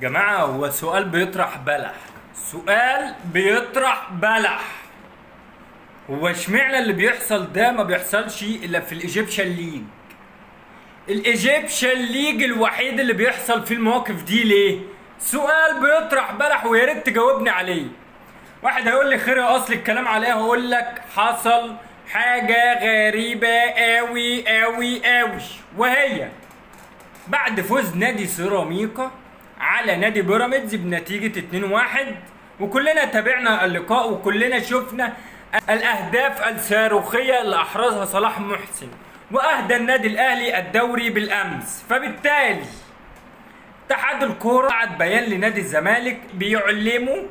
جماعة، هو سؤال بيطرح بلح. سؤال بيطرح بلح. هو اشمعنى اللي بيحصل ده ما بيحصلش الا في الايجيبشن ليج؟ الايجيبشن ليج الوحيد اللي بيحصل فيه المواقف دي ليه؟ سؤال بيطرح بلح ويا ريت تجاوبني عليه. واحد هيقول لي خير يا اصل الكلام عليها، هقول لك حصل حاجة غريبة قوي قوي قوي، وهي بعد فوز نادي سيراميكا على نادي بيراميدز بنتيجة 2-1، وكلنا تابعنا اللقاء وكلنا شفنا الأهداف الصاروخية اللي أحرزها صلاح محسن، وأهدى النادي الأهلي الدوري بالأمس. فبالتالي اتحاد الكورة بعت بيان لنادي الزمالك بيعلموا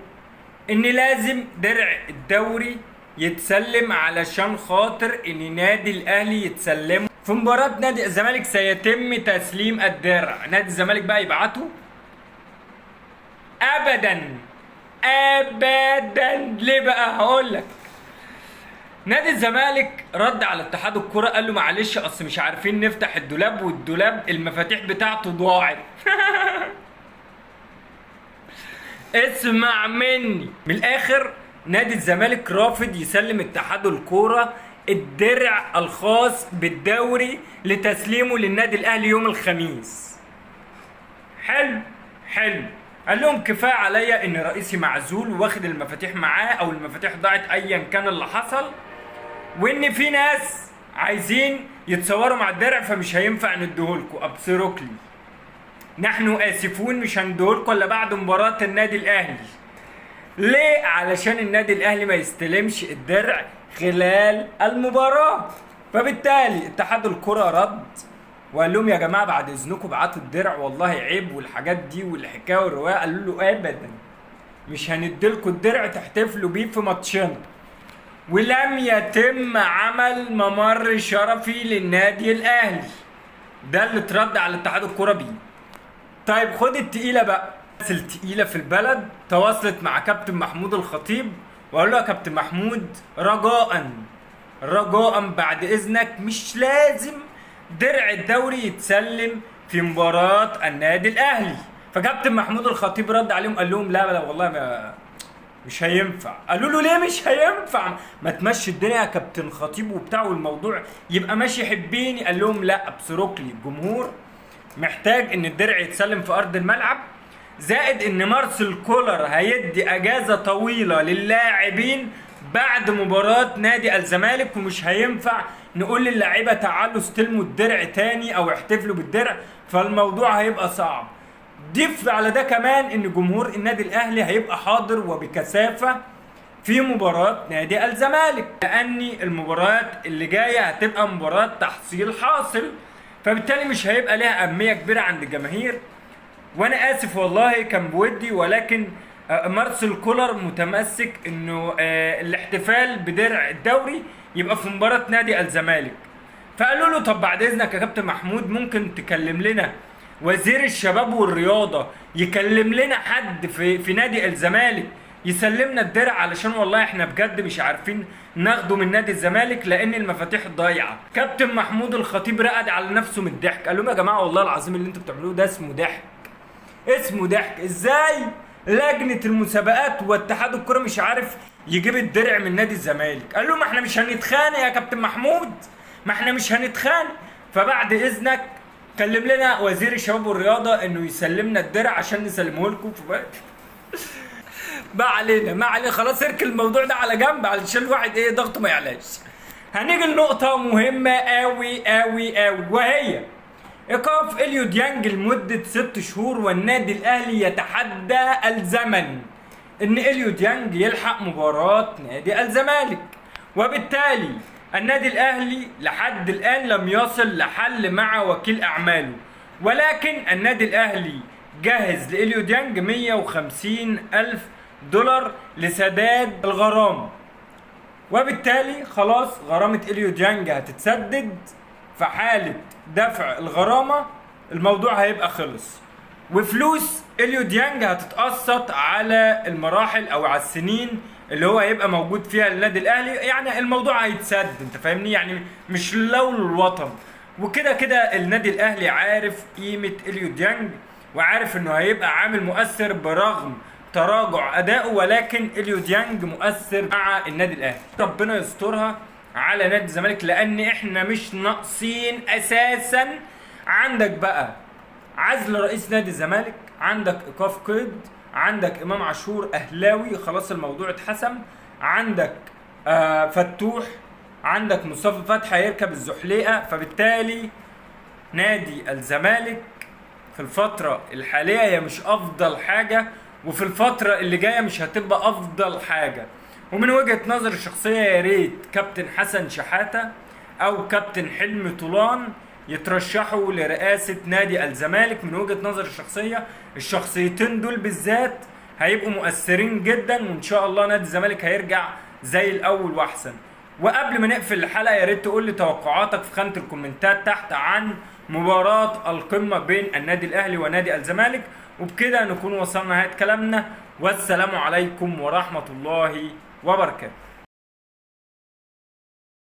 إن لازم درع الدوري يتسلم علشان خاطر إن نادي الأهلي يتسلمه في مباراة نادي الزمالك. سيتم تسليم الدرع. نادي الزمالك بقى يبعته؟ ابدا ابدا. ليه بقى؟ هقول لك. نادي الزمالك رد على اتحاد الكرة قال له معلش اصل مش عارفين نفتح الدولاب، والدولاب المفاتيح بتاعته ضاعت. اسمع مني من الاخر، نادي الزمالك رافض يسلم اتحاد الكرة الدرع الخاص بالدوري لتسليمه للنادي الاهلي يوم الخميس. حلو حلو. قال لهم كفايه عليا ان رئيسي معزول واخد المفاتيح معاه، او المفاتيح ضاعت ايا كان اللي حصل، وان في ناس عايزين يتصوروا مع الدرع فمش هينفع نديهولكم. ابصركلي نحن اسفون، مش هنديهولكم الا بعد مباراه النادي الاهلي. ليه؟ علشان النادي الاهلي ما يستلمش الدرع خلال المباراه. فبالتالي اتحاد الكره رد وقال لهم يا جماعه بعد اذنكم ابعتوا الدرع، والله عيب والحاجات دي والحكايه والروايه. قالوا له ابدا مش هنديلكوا الدرع تحتفلوا بيه في ماتشنا. ولم يتم عمل ممر شرفي للنادي الاهلي. ده اللي اترد على اتحاد الكوره بيه. طيب خد التقيله بقى. الناس التقيله في البلد تواصلت مع كابتن محمود الخطيب وقال له يا كابتن محمود رجاء بعد اذنك مش لازم درع الدوري يتسلم في مباراة النادي الأهلي. فكابتن محمود الخطيب رد عليهم قال لهم لا والله مش هينفع. قالوا له ليه مش هينفع؟ ما تمشي الدنيا يا كابتن خطيب وبتاع والموضوع يبقى ماشي حبيني. قال لهم لا، بصروكلي الجمهور محتاج ان الدرع يتسلم في ارض الملعب، زائد ان مارسيل كولر هيدي اجازة طويلة للاعبين بعد مباراة نادي الزمالك، ومش هينفع نقول للاعيبه تعالوا استلموا الدرع تاني او احتفلوا بالدرع، فالموضوع هيبقى صعب. ضيف على ده كمان ان جمهور النادي الاهلي هيبقى حاضر وبكثافه في مباراه نادي الزمالك، لان المباريات اللي جايه هتبقى مباراه تحصيل حاصل، فبالتالي مش هيبقى لها اهميه كبيره عند الجماهير. وانا اسف والله كان بودي، ولكن مارسيل كولر متمسك انه الاحتفال بدرع الدوري يبقى في مباراة نادي الزمالك. فقالوا له طب بعد اذنك يا كابتن محمود ممكن تكلم لنا وزير الشباب والرياضة يكلم لنا حد في نادي الزمالك يسلمنا الدرع، علشان والله احنا بجد مش عارفين ناخده من نادي الزمالك لان المفاتيح ضايعه. كابتن محمود الخطيب رقد على نفسه من الضحك. قال لهم يا جماعه والله العظيم اللي انتوا بتعملوه ده اسمه ضحك. اسمه ضحك. ازاي لجنة المسابقات واتحاد الكرة مش عارف يجيب الدرع من نادي الزمالك؟ قال له ما احنا مش هنتخانق يا كابتن محمود، ما احنا مش هنتخانق، فبعد اذنك كلم لنا وزير الشباب والرياضة انه يسلمنا الدرع عشان نسلمه لكم في وقت. ما علينا خلاص، اركن الموضوع ده على جنب علشان الواحد ضغطه ما يعلاش. هنيجي لنقطة مهمة قوي قوي قوي، وهي ايقاف اليو ديانج لمدة 6 شهور، والنادي الاهلي يتحدى الزمن ان اليو ديانج يلحق مباراة نادي الزمالك. وبالتالي النادي الاهلي لحد الان لم يصل لحل مع وكيل اعماله، ولكن النادي الاهلي جهز لاليو ديانج 150,000 دولار لسداد الغرامة، وبالتالي خلاص غرامة اليو ديانج هتتسدد. في حالة دفع الغرامة الموضوع هيبقى خلص، وفلوس اليو ديانج هتتقسط على المراحل او على السنين اللي هو هيبقى موجود فيها النادي الاهلي. يعني الموضوع هيتسد، انت فاهمني؟ يعني مش لو الوطن. وكده كده النادي الاهلي عارف قيمة اليو ديانج، وعارف انه هيبقى عامل مؤثر برغم تراجع اداؤه، ولكن اليو ديانج مؤثر مع النادي الاهلي. ربنا يسترها على نادي الزمالك، لان احنا مش ناقصين اساسا. عندك بقى عزل رئيس نادي الزمالك، عندك ايقاف قيد، عندك امام عاشور اهلاوي خلاص الموضوع اتحسم، عندك فتوح، عندك مصطفى فتحي هيركب الزحليقه. فبالتالي نادي الزمالك في الفتره الحاليه هي مش افضل حاجه، وفي الفتره اللي جايه مش هتبقى افضل حاجه. ومن وجهه نظري الشخصيه يا ريت كابتن حسن شحاته او كابتن حلمي طولان يترشحوا لرئاسه نادي الزمالك. من وجهه نظري الشخصيه الشخصيتين دول بالذات هيبقوا مؤثرين جدا، وان شاء الله نادي الزمالك هيرجع زي الاول واحسن. وقبل ما نقفل الحلقه يا ريت تقول لي توقعاتك في خانه الكومنتات تحت عن مباراه القمه بين النادي الاهلي ونادي الزمالك. وبكده نكون وصلنا نهايه كلامنا، والسلام عليكم ورحمه الله وبركاته.